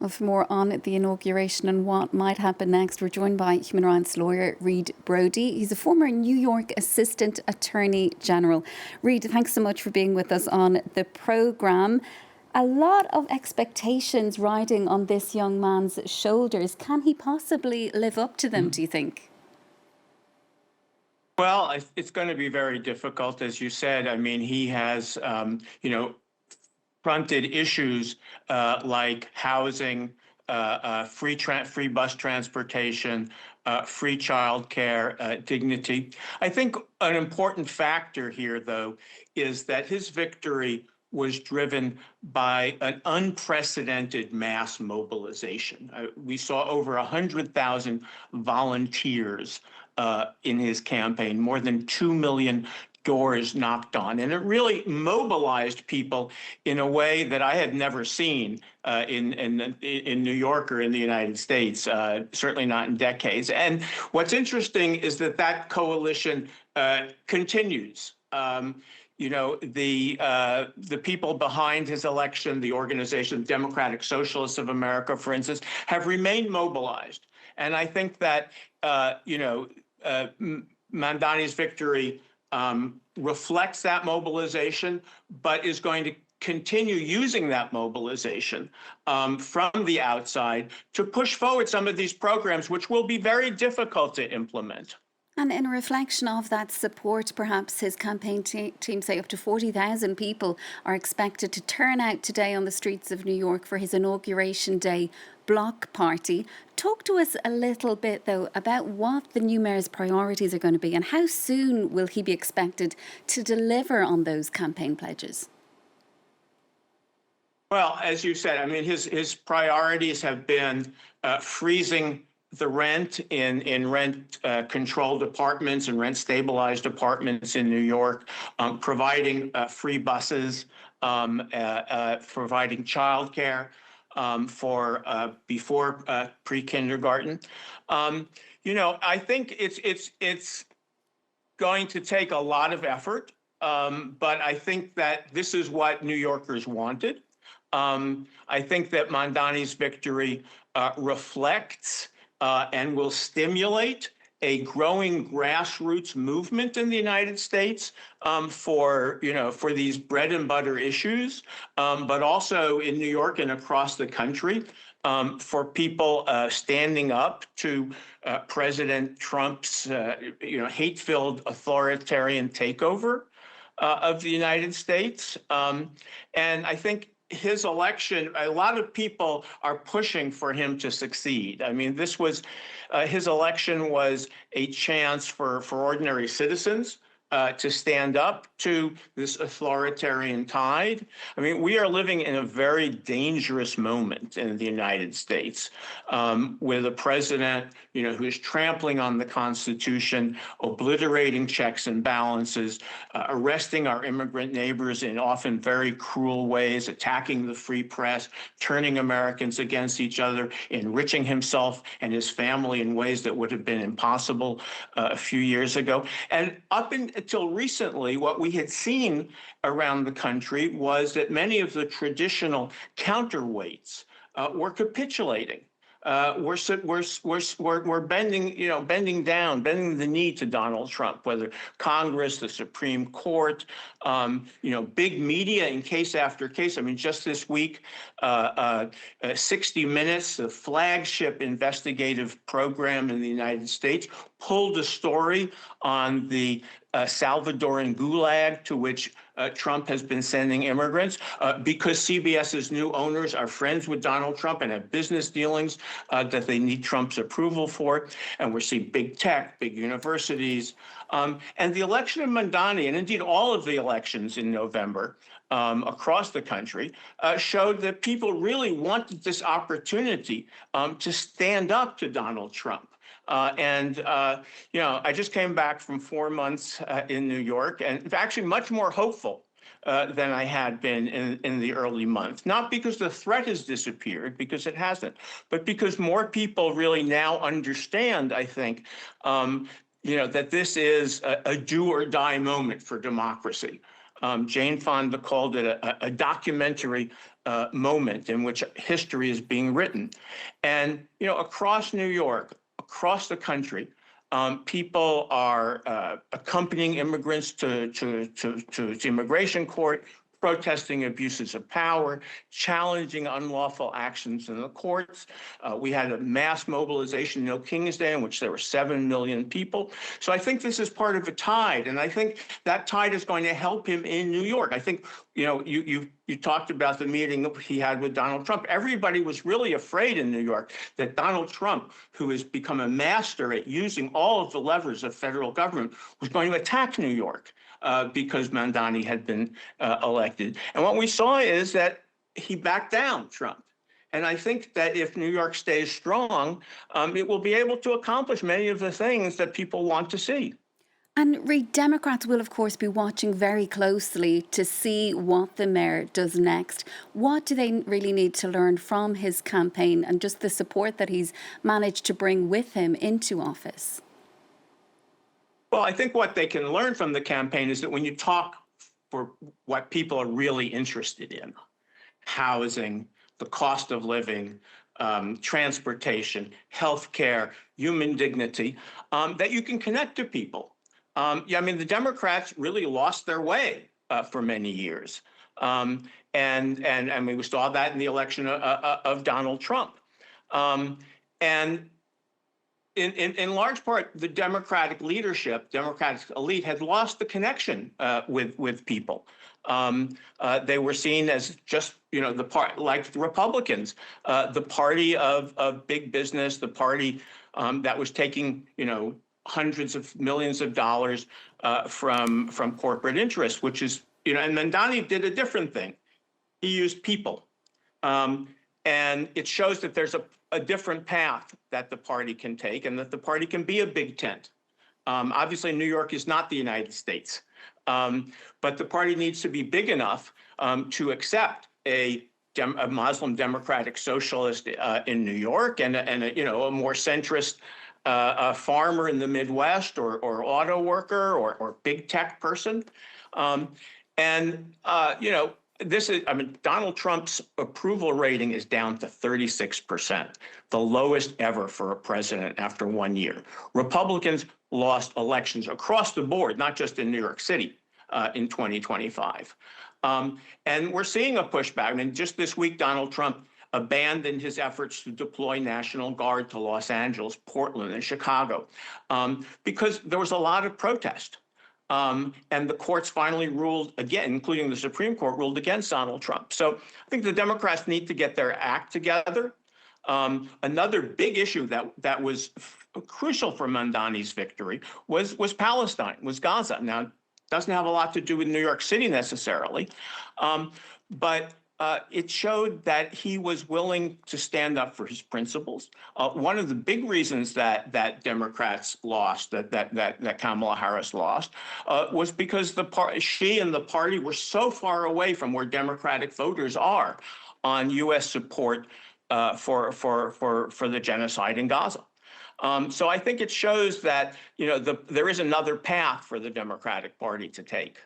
Well, for more on the inauguration and what might happen next, we're joined by human rights lawyer Reid Brody. He's a former New York Assistant Attorney General. Reid, thanks so much for being with us on the programme. A lot of expectations riding on this young man's shoulders. Can he possibly live up to them, do you think? Well, it's going to be very difficult, as you said. I mean, he has, fronted issues like housing, free bus transportation, free childcare, dignity. I think an important factor here, though, is that his victory was driven by an unprecedented mass mobilization. We saw over 100,000 volunteers in his campaign, more than 2 million doors knocked on. And it really mobilized people in a way that I had never seen in New York or in the United States, certainly not in decades. And what's interesting is that coalition continues. The people behind his election, the organization Democratic Socialists of America, for instance, have remained mobilized. And I think that, Mamdani's victory reflects that mobilization, but is going to continue using that mobilization from the outside to push forward some of these programs, which will be very difficult to implement. And in a reflection of that support, perhaps his campaign team say up to 40,000 people are expected to turn out today on the streets of New York for his inauguration day block party. Talk to us a little bit, though, about what the new mayor's priorities are going to be and how soon will he be expected to deliver on those campaign pledges? Well, as you said, I mean, his priorities have been freezing the rent in rent-controlled apartments and rent-stabilized apartments in New York, providing free buses, providing childcare for before pre-kindergarten. I think it's going to take a lot of effort, but I think that this is what New Yorkers wanted. I think that Mamdani's victory reflects and will stimulate a growing grassroots movement in the United States for these bread and butter issues, but also in New York and across the country for people standing up to President Trump's hate-filled authoritarian takeover of the United States. And I think his election, a lot of people are pushing for him to succeed. I mean, his election was a chance for ordinary citizens to stand up to this authoritarian tide. I mean, we are living in a very dangerous moment in the United States with a president, who is trampling on the Constitution, obliterating checks and balances, arresting our immigrant neighbors in often very cruel ways, attacking the free press, turning Americans against each other, enriching himself and his family in ways that would have been impossible a few years ago. And up until recently, what we had seen around the country was that many of the traditional counterweights were capitulating. We're bending down, bending the knee to Donald Trump, whether Congress, the Supreme Court, big media in case after case. I mean, just this week, 60 Minutes, the flagship investigative program in the United States, pulled a story on the Salvadoran gulag to which Trump has been sending immigrants because CBS's new owners are friends with Donald Trump and have business dealings that they need Trump's approval for. And we're seeing big tech, big universities. And the election of Mamdani, and indeed all of the elections in November across the country, showed that people really wanted this opportunity to stand up to Donald Trump. I just came back from 4 months in New York, and actually much more hopeful than I had been in the early months. Not because the threat has disappeared, because it hasn't, but because more people really now understand, I think, that this is a do or die moment for democracy. Jane Fonda called it a documentary moment in which history is being written. And, across New York, across the country, people are accompanying immigrants to immigration court, protesting abuses of power, challenging unlawful actions in the courts. We had a mass mobilization, King's Day, in which there were 7 million people. So I think this is part of a tide, and I think that tide is going to help him in New York. I think, you talked about the meeting he had with Donald Trump. Everybody was really afraid in New York that Donald Trump, who has become a master at using all of the levers of federal government, was going to attack New York. Because Mamdani had been elected. And what we saw is that he backed down, Trump. And I think that if New York stays strong, it will be able to accomplish many of the things that people want to see. And Reid, Democrats will, of course, be watching very closely to see what the mayor does next. What do they really need to learn from his campaign and just the support that he's managed to bring with him into office? Well, I think what they can learn from the campaign is that when you talk for what people are really interested in, housing, the cost of living, transportation, healthcare, human dignity, that you can connect to people. The Democrats really lost their way for many years. And we saw that in the election of Donald Trump. And in large part, the Democratic leadership, Democratic elite, had lost the connection with people. They were seen as just, the part like the Republicans, the party of big business, the party that was taking, hundreds of millions of dollars from corporate interests, which is, and Mamdani did a different thing. He used people. And it shows that there's a different path that the party can take and that the party can be a big tent. Obviously, New York is not the United States, but the party needs to be big enough to accept a Muslim democratic socialist in New York and a more centrist farmer in the Midwest or auto worker or big tech person. Donald Trump's approval rating is down to 36%, the lowest ever for a president after 1 year. Republicans lost elections across the board, not just in New York City, in 2025. And we're seeing a pushback. Just this week, Donald Trump abandoned his efforts to deploy National Guard to Los Angeles, Portland, and Chicago because there was a lot of protest. And the courts finally ruled again, including the Supreme Court, ruled against Donald Trump. So I think the Democrats need to get their act together. Another big issue that was crucial for Mamdani's victory was Palestine, was Gaza. Now, it doesn't have a lot to do with New York City necessarily, but it showed that he was willing to stand up for his principles. One of the big reasons that Democrats lost, that Kamala Harris lost, was because she and the party were so far away from where Democratic voters are on U.S. support for the genocide in Gaza. So I think it shows that there is another path for the Democratic Party to take.